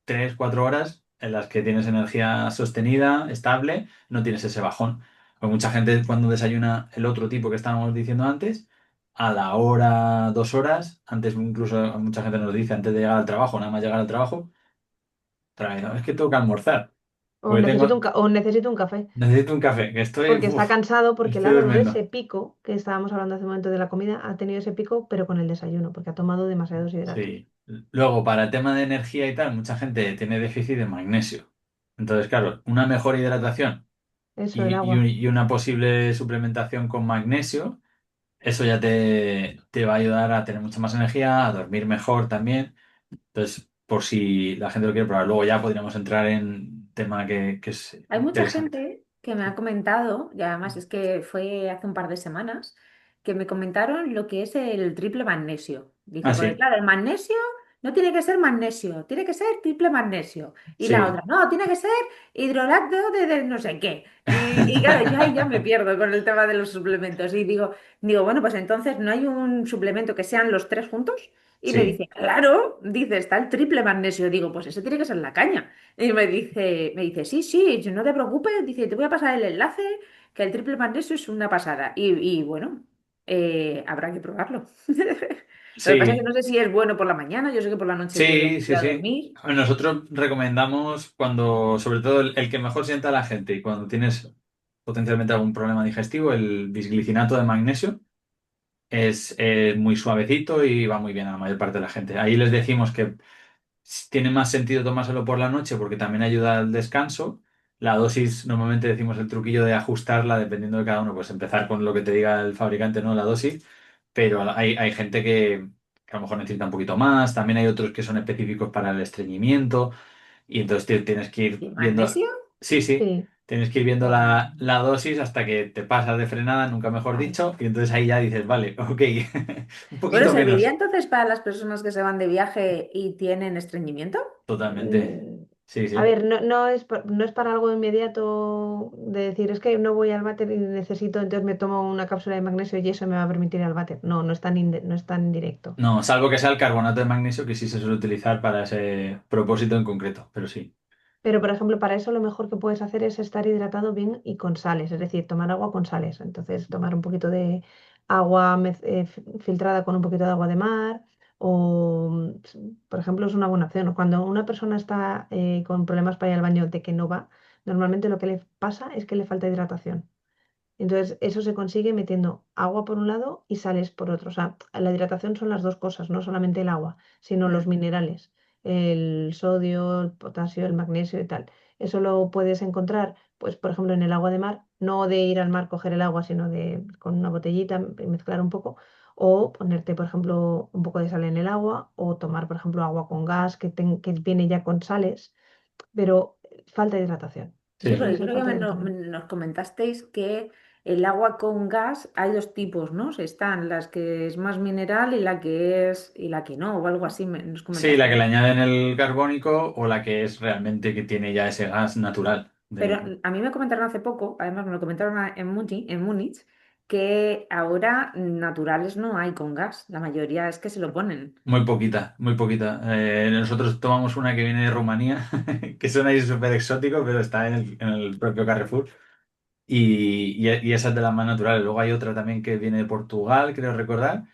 3, 4 horas en las que tienes energía sostenida, estable, no tienes ese bajón. Pues mucha gente cuando desayuna el otro tipo que estábamos diciendo antes, a la hora, 2 horas, antes incluso mucha gente nos dice antes de llegar al trabajo, nada más llegar al trabajo, otra vez, "No, es que tengo que almorzar, porque O necesito un café. necesito un café, que estoy, Porque está uf, cansado, porque le estoy ha dado ese durmiendo. pico que estábamos hablando hace un momento de la comida, ha tenido ese pico, pero con el desayuno, porque ha tomado demasiados hidratos. Sí. Luego, para el tema de energía y tal, mucha gente tiene déficit de magnesio. Entonces, claro, una mejor hidratación Eso, el agua. y una posible suplementación con magnesio, eso ya te va a ayudar a tener mucha más energía, a dormir mejor también. Entonces, por si la gente lo quiere probar, luego ya podríamos entrar en tema que es Hay mucha interesante. gente que me ha comentado, y además es que fue hace un par de semanas, que me comentaron lo que es el triple magnesio. Ah, Dice, porque sí, claro, el magnesio no tiene que ser magnesio, tiene que ser triple magnesio. Y la sí. otra, no, tiene que ser hidrolato de no sé qué. Y claro, yo ahí ya me pierdo con el tema de los suplementos. Y digo, bueno, pues entonces no hay un suplemento que sean los tres juntos. Y me Sí, dice, claro, dice, está el triple magnesio. Digo, pues ese tiene que ser la caña. Y me dice, sí, sí, no te preocupes, dice, te voy a pasar el enlace, que el triple magnesio es una pasada. Y bueno, habrá que probarlo. Lo que pasa es que sí. no sé si es bueno por la mañana, yo sé que por la noche te Sí, sí, ayuda a sí. dormir. Nosotros recomendamos cuando, sobre todo el que mejor sienta a la gente y cuando tienes potencialmente algún problema digestivo, el bisglicinato de magnesio es muy suavecito y va muy bien a la mayor parte de la gente. Ahí les decimos que tiene más sentido tomárselo por la noche porque también ayuda al descanso. La dosis, normalmente decimos el truquillo de ajustarla dependiendo de cada uno, pues empezar con lo que te diga el fabricante, ¿no? La dosis, pero hay gente que a lo mejor necesita un poquito más, también hay otros que son específicos para el estreñimiento y entonces tienes que ir ¿Y viendo, magnesio? sí, sí, Sí. tienes que ir viendo Guau. la dosis hasta que te pasas de frenada, nunca mejor Vale. dicho, y entonces ahí ya dices, vale, ok, un Bueno, poquito ¿serviría menos, entonces para las personas que se van de viaje y tienen estreñimiento? totalmente, Mm, sí, A sí. ver, no es para algo inmediato de decir, es que no voy al váter y necesito, entonces me tomo una cápsula de magnesio y eso me va a permitir ir al váter. No, no es tan directo. No, salvo que sea el carbonato de magnesio, que sí se suele utilizar para ese propósito en concreto, pero sí. Pero, por ejemplo, para eso lo mejor que puedes hacer es estar hidratado bien y con sales, es decir, tomar agua con sales. Entonces, tomar un poquito de agua filtrada con un poquito de agua de mar o, por ejemplo, es una buena opción. Cuando una persona está con problemas para ir al baño de que no va, normalmente lo que le pasa es que le falta hidratación. Entonces, eso se consigue metiendo agua por un lado y sales por otro. O sea, la hidratación son las dos cosas, no solamente el agua, sino los Mm. minerales, el sodio, el potasio, el magnesio y tal. Eso lo puedes encontrar, pues, por ejemplo, en el agua de mar, no de ir al mar, coger el agua, sino de con una botellita, mezclar un poco, o ponerte, por ejemplo, un poco de sal en el agua, o tomar, por ejemplo, agua con gas que viene ya con sales, pero falta hidratación. Sí, Eso Sí, suele porque ser creo que falta de hidratación. nos comentasteis que el agua con gas hay dos tipos, ¿no? Están las que es más mineral y la que es y la que no, o algo así nos Sí, la comentaste. que le añaden el carbónico o la que es realmente que tiene ya ese gas natural. Pero a mí me comentaron hace poco, además me lo comentaron en Múnich, que ahora naturales no hay con gas, la mayoría es que se lo ponen. Muy poquita, muy poquita. Nosotros tomamos una que viene de Rumanía, que suena ahí súper exótico, pero está en el propio Carrefour. Y esa es de las más naturales. Luego hay otra también que viene de Portugal, creo recordar,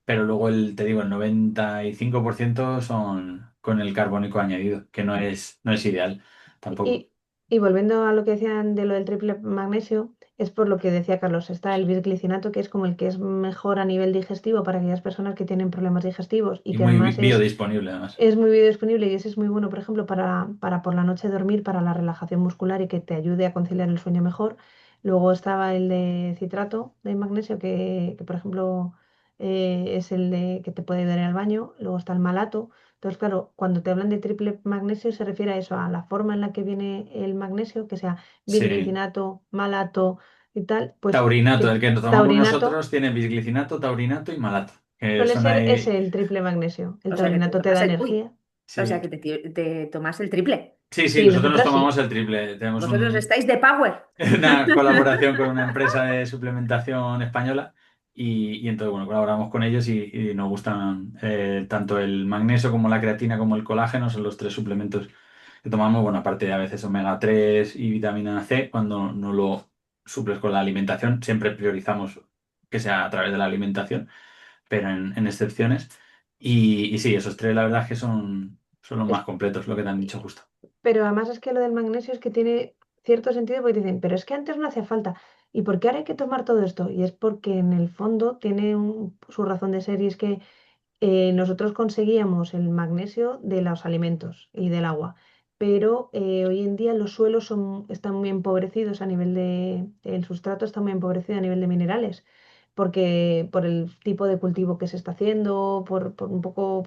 pero luego te digo, el 95% son con el carbónico añadido, que no es ideal tampoco. Y, y volviendo a lo que decían de lo del triple magnesio, es por lo que decía Carlos, está el bisglicinato, que es como el que es mejor a nivel digestivo para aquellas personas que tienen problemas digestivos y Y que muy además biodisponible además. es muy biodisponible y ese es muy bueno, por ejemplo, para por la noche dormir, para la relajación muscular y que te ayude a conciliar el sueño mejor. Luego estaba el de citrato de magnesio, que, por ejemplo, es el de que te puede ayudar en el baño. Luego está el malato. Entonces, claro, cuando te hablan de triple magnesio se refiere a eso, a la forma en la que viene el magnesio, que sea Sí. bisglicinato, malato y tal, pues Taurinato, que el que tomamos taurinato nosotros tiene bisglicinato, taurinato y malato, que suele son ser ahí. ese el triple magnesio. El O sea que te taurinato te da tomas uy, energía. o sea Sí, que te tomas el triple. sí, sí, Sí, nosotros nos nosotras tomamos sí. el triple. Tenemos Vosotros estáis de power. una colaboración con una empresa de suplementación española y entonces, bueno, colaboramos con ellos y nos gustan tanto el magnesio como la creatina como el colágeno, son los tres suplementos que tomamos, bueno, aparte de a veces omega 3 y vitamina C, cuando no lo suples con la alimentación, siempre priorizamos que sea a través de la alimentación, pero en excepciones. Y sí, esos tres la verdad es que son los Es- más completos, lo que te han dicho justo. pero además es que lo del magnesio es que tiene cierto sentido porque dicen, pero es que antes no hacía falta. ¿Y por qué ahora hay que tomar todo esto? Y es porque en el fondo tiene su razón de ser y es que nosotros conseguíamos el magnesio de los alimentos y del agua, pero hoy en día los suelos están muy empobrecidos a nivel el sustrato está muy empobrecido a nivel de minerales, porque por el tipo de cultivo que se está haciendo, por un poco,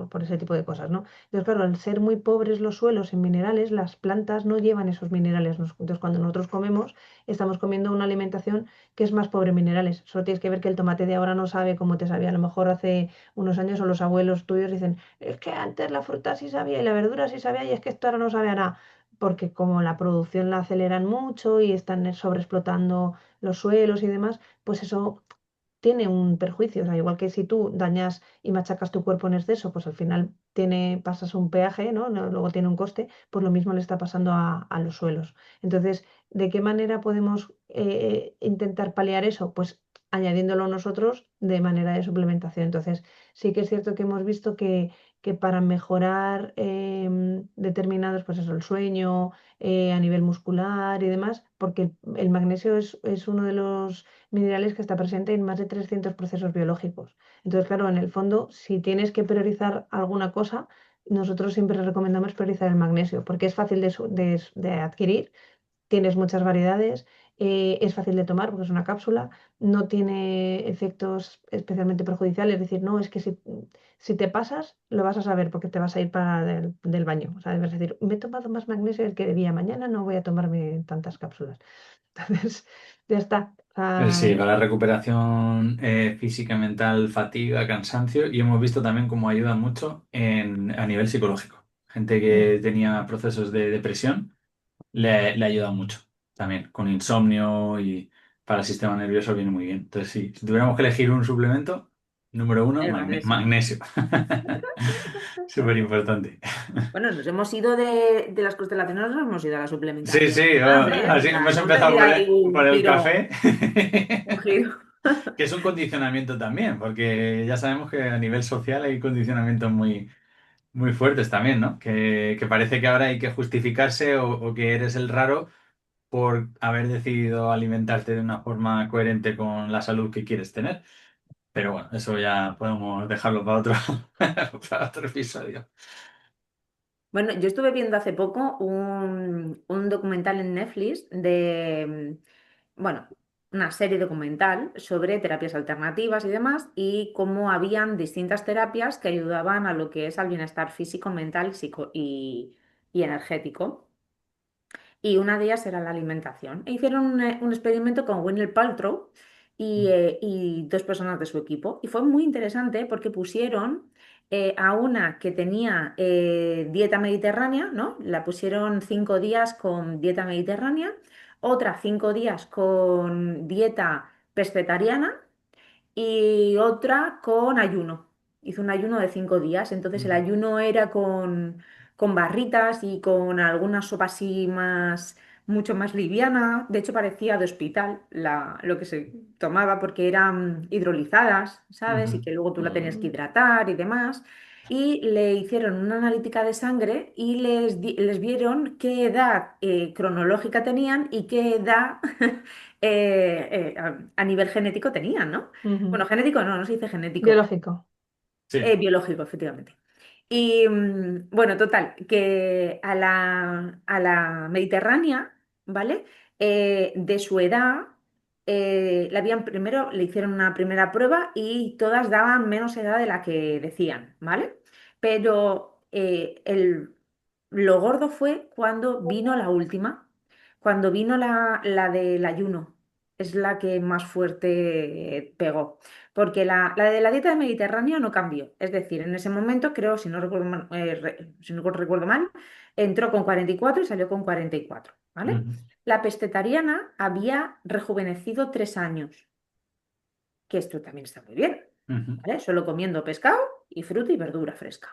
por ese tipo de cosas, ¿no? Entonces, claro, al ser muy pobres los suelos en minerales, las plantas no llevan esos minerales. Entonces, cuando nosotros comemos, estamos comiendo una alimentación que es más pobre en minerales. Solo tienes que ver que el tomate de ahora no sabe cómo te sabía. A lo mejor hace unos años o los abuelos tuyos dicen, es que antes la fruta sí sabía y la verdura sí sabía y es que esto ahora no sabe a nada. Porque como la producción la aceleran mucho y están sobreexplotando los suelos y demás, pues eso tiene un perjuicio. O sea, igual que si tú dañas y machacas tu cuerpo en exceso, pues al final pasas un peaje, ¿no? Luego tiene un coste, pues lo mismo le está pasando a los suelos. Entonces, ¿de qué manera podemos intentar paliar eso? Pues añadiéndolo nosotros de manera de suplementación. Entonces, sí que es cierto que hemos visto que para mejorar determinados, pues eso, el sueño, a nivel muscular y demás, porque el magnesio es uno de los minerales que está presente en más de 300 procesos biológicos. Entonces, claro, en el fondo, si tienes que priorizar alguna cosa, nosotros siempre recomendamos priorizar el magnesio, porque es fácil de adquirir, tienes muchas variedades, es fácil de tomar porque es una cápsula, no tiene efectos especialmente perjudiciales, es decir, no, es que si te pasas, lo vas a saber porque te vas a ir para del baño. O sea, debes decir, me he tomado más magnesio del que debía, mañana no voy a tomarme tantas cápsulas. Entonces, ya está. Sí, para recuperación física, mental, fatiga, cansancio y hemos visto también cómo ayuda mucho a nivel psicológico. Gente que tenía procesos de depresión le ayuda mucho también, con insomnio y para el sistema nervioso viene muy bien. Entonces sí, si tuviéramos que elegir un suplemento, número uno, El magnesio. magnesio. Súper importante. Bueno, nos hemos ido de las constelaciones, nos hemos ido a la Sí, suplementación. sí, Además, ¿eh? O así sea, hemos hemos empezado tenido por ahí por el café. un giro. Que es un condicionamiento también, porque ya sabemos que a nivel social hay condicionamientos muy fuertes también, ¿no? Que parece que ahora hay que justificarse o que eres el raro por haber decidido alimentarte de una forma coherente con la salud que quieres tener. Pero bueno, eso ya podemos dejarlo para otro, para otro episodio. Bueno, yo estuve viendo hace poco un documental en Netflix bueno, una serie documental sobre terapias alternativas y demás, y cómo habían distintas terapias que ayudaban a lo que es al bienestar físico, mental y energético. y una de ellas era la alimentación. E hicieron un experimento con Gwyneth Paltrow y dos personas de su equipo. Y fue muy interesante porque pusieron a una que tenía dieta mediterránea, ¿no? La pusieron 5 días con dieta mediterránea, otra 5 días con dieta pescetariana y otra con ayuno. Hizo un ayuno de 5 días. Entonces el Mm. ayuno era con barritas y con alguna sopa así más, mucho más liviana. De hecho parecía de hospital lo que se tomaba porque eran hidrolizadas, ¿sabes? Y Ujú. que luego tú la tenías que Mm, hidratar y demás. Y le hicieron una analítica de sangre y les vieron qué edad cronológica tenían y qué edad a nivel genético tenían, ¿no? ujú. Bueno, genético no, no se dice genético, Biológico. Sí. biológico, efectivamente. Y bueno, total, que a la mediterránea, ¿vale? De su edad, primero le hicieron una primera prueba y todas daban menos edad de la que decían, ¿vale? Pero lo gordo fue cuando vino la última, cuando vino la del ayuno, es la que más fuerte pegó. Porque la de la dieta mediterránea no cambió. Es decir, en ese momento, creo, si no recuerdo mal, si no recuerdo mal, entró con 44 y salió con 44, ¿vale? Ujú. La pescetariana había rejuvenecido 3 años, que esto también está muy bien, Ujú. ¿vale? Solo comiendo pescado y fruta y verdura fresca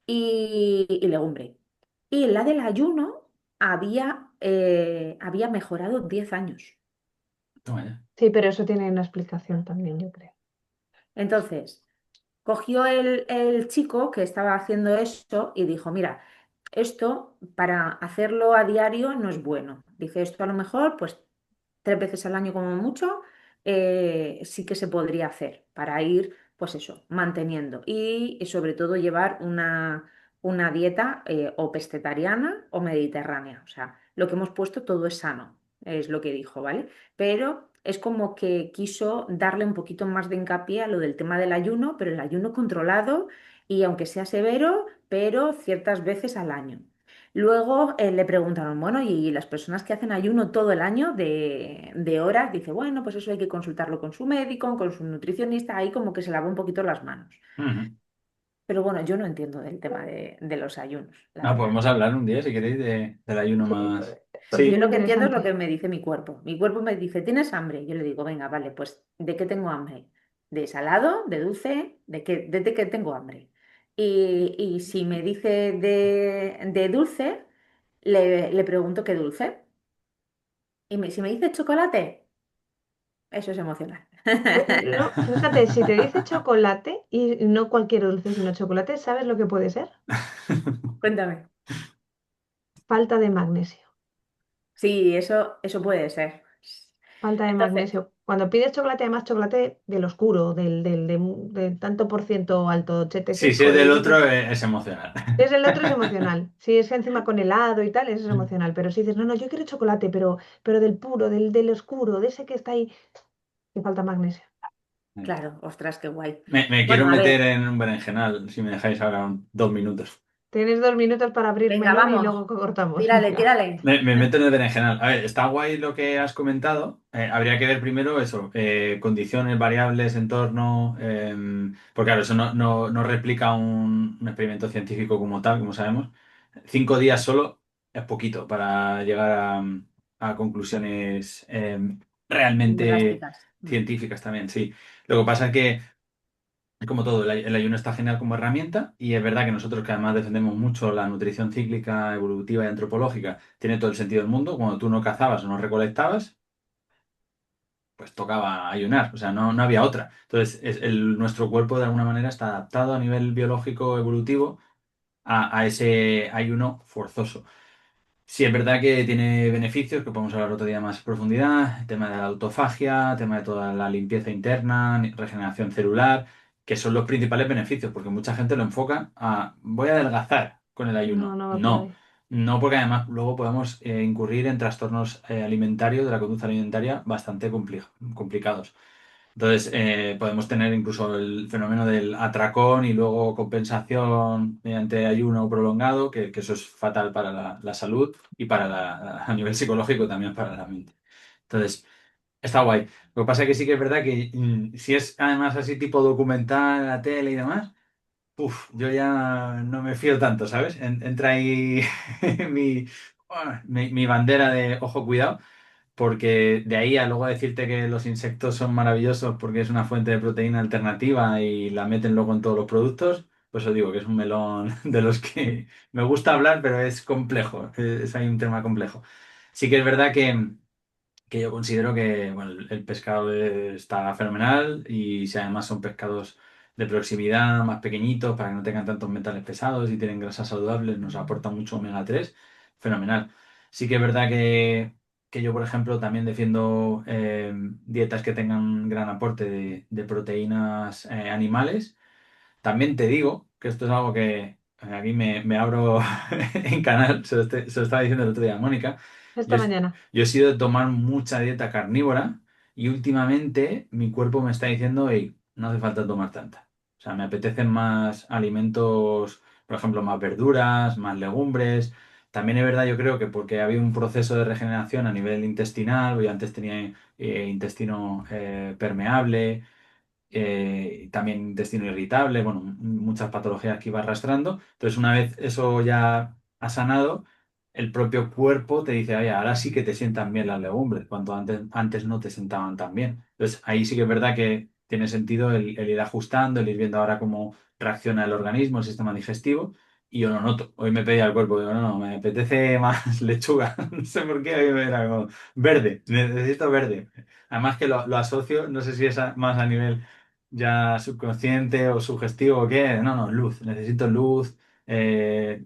y legumbre. Y la del ayuno había mejorado 10 años. Toma ya. Sí, pero eso tiene una explicación también, yo creo. Entonces, cogió el chico que estaba haciendo esto y dijo, mira, esto para hacerlo a diario no es bueno. Dice, esto a lo mejor, pues 3 veces al año como mucho, sí que se podría hacer para ir, pues eso, manteniendo. Y sobre todo llevar una dieta o pescetariana o mediterránea. O sea, lo que hemos puesto todo es sano, es lo que dijo, ¿vale? Pero es como que quiso darle un poquito más de hincapié a lo del tema del ayuno, pero el ayuno controlado y aunque sea severo, pero ciertas veces al año. Luego le preguntaron, bueno, y las personas que hacen ayuno todo el año de horas, dice, bueno, pues eso hay que consultarlo con su médico, con su nutricionista, ahí como que se lava un poquito las manos. Ujú. Pero bueno, yo no entiendo del tema de los ayunos, la Ah, verdad. podemos hablar un día, si queréis, del ayuno Sí, más. Porque yo Sí. muy lo que entiendo es lo interesante. que me dice mi cuerpo. Mi cuerpo me dice, ¿tienes hambre? Yo le digo, venga, vale, pues ¿de qué tengo hambre? ¿De salado? ¿De dulce? ¿De qué tengo hambre? Y si me dice de dulce, le pregunto qué dulce. Y si me dice chocolate, eso es emocional. No, fíjate, si te dice chocolate y no cualquier dulce, sino chocolate, ¿sabes lo que puede ser? Cuéntame. Falta de magnesio. Sí, eso puede ser. Falta de Entonces, magnesio. Cuando pides chocolate, además chocolate del oscuro, de tanto por ciento alto, Sí, si 85, es de del no sé. otro, es emocional. Es el otro es emocional. Si es encima con helado y tal, eso es emocional. Pero si dices, no, no, yo quiero chocolate, pero del puro, del oscuro, de ese que está ahí, que falta magnesio. claro, ostras, qué guay. Me quiero Bueno, a meter ver, en un berenjenal, si me dejáis ahora 2 minutos. Tienes 2 minutos para abrir venga, melón y vamos. luego cortamos. Tírale, Venga. tírale. Me meto en el berenjenal. A ver, está guay lo que has comentado. Habría que ver primero eso, condiciones, variables, entorno, porque claro, eso no replica un experimento científico como tal, como sabemos. 5 días solo es poquito para llegar a conclusiones realmente Drásticas. científicas también, sí. Lo que pasa es que como todo, el ayuno está genial como herramienta y es verdad que nosotros que además defendemos mucho la nutrición cíclica, evolutiva y antropológica, tiene todo el sentido del mundo. Cuando tú no cazabas o no recolectabas, pues tocaba ayunar, o sea, no había otra. Entonces, nuestro cuerpo de alguna manera está adaptado a nivel biológico, evolutivo, a ese ayuno forzoso. Sí, es verdad que tiene beneficios, que podemos hablar otro día más en profundidad, el tema de la autofagia, el tema de toda la limpieza interna, regeneración celular, que son los principales beneficios, porque mucha gente lo enfoca a voy a adelgazar con el No, ayuno. no va por No, ahí. no, porque además luego podemos incurrir en trastornos alimentarios, de la conducta alimentaria, bastante complicados. Entonces, podemos tener incluso el fenómeno del atracón y luego compensación mediante ayuno prolongado, que eso es fatal para la salud y a nivel psicológico también para la mente. Entonces, está guay. Lo que pasa es que sí que es verdad que si es además así tipo documental, la tele y demás, yo ya no me fío tanto, ¿sabes? Entra ahí mi, mi bandera de ojo, cuidado. Porque de ahí a luego decirte que los insectos son maravillosos porque es una fuente de proteína alternativa y la meten luego en todos los productos, pues os digo que es un melón de los que me gusta hablar, pero es complejo, es ahí un tema complejo. Sí que es verdad que yo considero que bueno, el pescado está fenomenal y si además son pescados de proximidad, más pequeñitos, para que no tengan tantos metales pesados y tienen grasas saludables, nos aporta mucho omega 3 fenomenal. Sí que es verdad que yo, por ejemplo, también defiendo dietas que tengan gran aporte de proteínas animales. También te digo que esto es algo que aquí me abro en canal, se lo estaba diciendo el otro día a Mónica. Yo, Esta mañana. yo he sido de tomar mucha dieta carnívora y últimamente mi cuerpo me está diciendo, hey, no hace falta tomar tanta. O sea, me apetecen más alimentos, por ejemplo, más verduras, más legumbres. También es verdad, yo creo que porque había un proceso de regeneración a nivel intestinal, yo antes tenía intestino permeable, también intestino irritable, bueno, muchas patologías que iba arrastrando. Entonces, una vez eso ya ha sanado, el propio cuerpo te dice, oye, ahora sí que te sientan bien las legumbres, cuando antes no te sentaban tan bien. Entonces, ahí sí que es verdad que tiene sentido el ir ajustando, el ir viendo ahora cómo reacciona el organismo, el sistema digestivo. Y yo lo noto. Hoy me pedía el cuerpo, digo, no, no, me apetece más lechuga. No sé por qué, hoy me era como verde, necesito verde. Además que lo asocio, no sé si es más a nivel ya subconsciente o sugestivo o qué. No, no, luz. Necesito luz,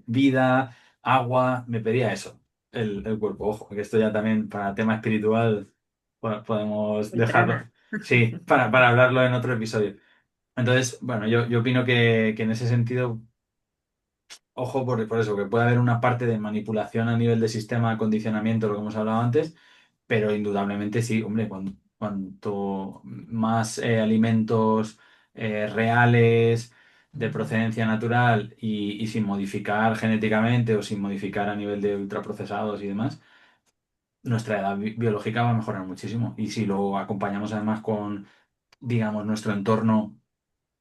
vida, agua. Me pedía eso, el cuerpo. Ojo, que esto ya también para tema espiritual podemos dejarlo. Entrada. Sí, para hablarlo en otro episodio. Entonces, bueno, yo opino que en ese sentido, ojo por eso, que puede haber una parte de manipulación a nivel de sistema de acondicionamiento, lo que hemos hablado antes, pero indudablemente sí, hombre, cuanto más alimentos reales, de procedencia natural y sin modificar genéticamente o sin modificar a nivel de ultraprocesados y demás, nuestra edad biológica va a mejorar muchísimo. Y si lo acompañamos además con, digamos, nuestro entorno,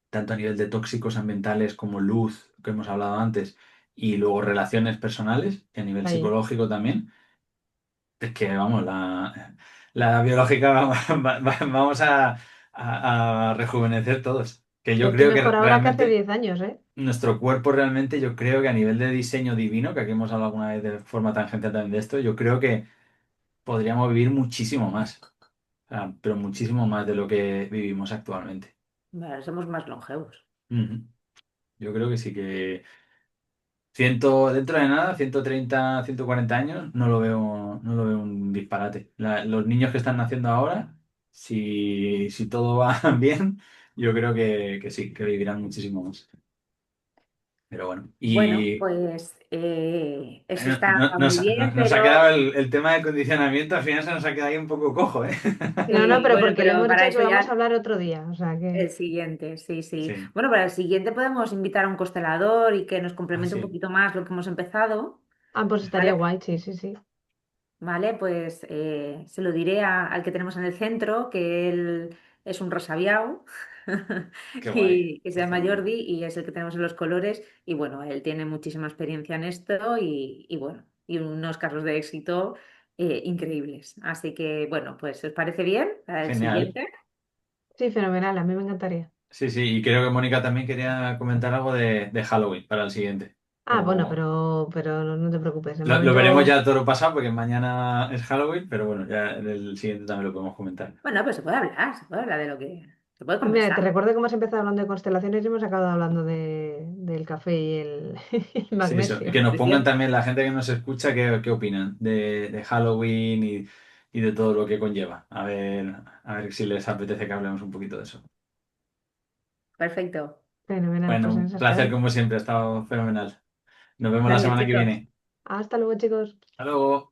tanto a nivel de tóxicos ambientales como luz, que hemos hablado antes, y luego relaciones personales, y a nivel Ahí. psicológico también, es que, vamos, la biológica vamos a rejuvenecer todos. Que yo Estoy creo que mejor ahora que hace realmente 10 años, ¿eh? nuestro cuerpo realmente, yo creo que a nivel de diseño divino, que aquí hemos hablado alguna vez de forma tangente también de esto, yo creo que podríamos vivir muchísimo más. O sea, pero muchísimo más de lo que vivimos actualmente. Vale, somos más longevos. Ujú. Yo creo que sí que dentro de nada, 130 140 años, no lo veo un disparate. Los niños que están naciendo ahora, si todo va bien, yo creo que sí, que vivirán muchísimo más. Pero bueno, Bueno, y pues eso está no- muy nos, bien, nos ha quedado pero el tema de condicionamiento, al final se nos ha quedado ahí un poco cojo, ¿eh? No, no, pero bueno, porque le pero hemos dicho para que eso vamos a ya hablar otro día. O sea que. el siguiente, sí, sí. Sí, Bueno, para el siguiente podemos invitar a un constelador y que nos complemente un así. poquito más lo que hemos empezado, Ah, pues estaría ¿vale? guay, sí, sí, sí. Vale, pues se lo diré al que tenemos en el centro, que él es un resabiado Qué guay. y que se llama Fenomenal. Jordi y es el que tenemos en los colores y bueno, él tiene muchísima experiencia en esto y bueno, y unos casos de éxito increíbles. Así que bueno, pues ¿os parece bien para el Genial. siguiente? Sí, fenomenal, a mí me encantaría. Sí, sí, y creo que Mónica también quería comentar algo de Halloween para el siguiente. Ah, bueno, O pero no, no te preocupes. De lo veremos momento. ya todo pasado porque mañana es Halloween, pero bueno, ya en el siguiente también lo podemos comentar. Bueno, pues se puede hablar de lo que se puede Pues mira, te conversar. recuerdo que hemos empezado hablando de constelaciones y hemos acabado hablando del café y el, el Sí, eso. Y magnesio. que nos pongan Nutrición. también la gente que nos escucha qué opinan de Halloween y de todo lo que conlleva. A ver si les apetece que hablemos un poquito de eso. Perfecto. Fenomenal, Bueno, pues en un esas placer quedamos. como siempre, ha estado fenomenal. Nos vemos la Venga, semana que chicos. viene. Hasta luego, chicos. Hasta luego.